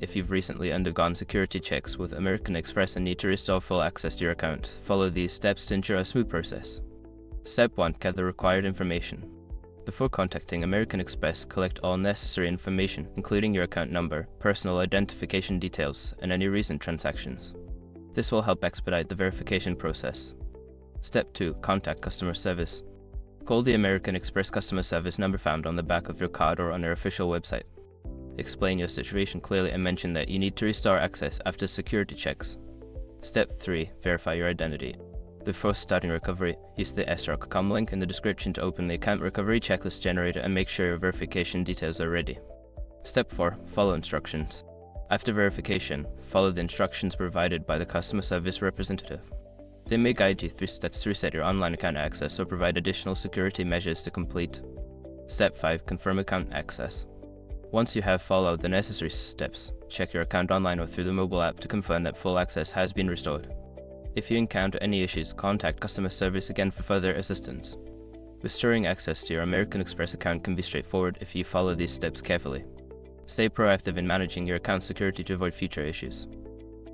if you've recently undergone security checks with American Express and need to restore full access to your account. Follow these steps to ensure a smooth process. Step 1. Gather the required information. Before contacting American Express, collect all necessary information, including your account number, personal identification details, and any recent transactions. This will help expedite the verification process. Step 2. Contact customer service. Call the American Express customer service number found on the back of your card or on their official website. Explain your situation clearly and mention that you need to restore access after security checks. Step 3. Verify your identity. Before starting recovery, use the sroc.com link in the description to open the account recovery checklist generator and make sure your verification details are ready. Step 4. Follow instructions. After verification, follow the instructions provided by the customer service representative. They may guide you through steps to reset your online account access or provide additional security measures to complete. Step 5. Confirm account access. Once you have followed the necessary steps, check your account online or through the mobile app to confirm that full access has been restored. If you encounter any issues, contact customer service again for further assistance. Restoring access to your American Express account can be straightforward if you follow these steps carefully. Stay proactive in managing your account security to avoid future issues.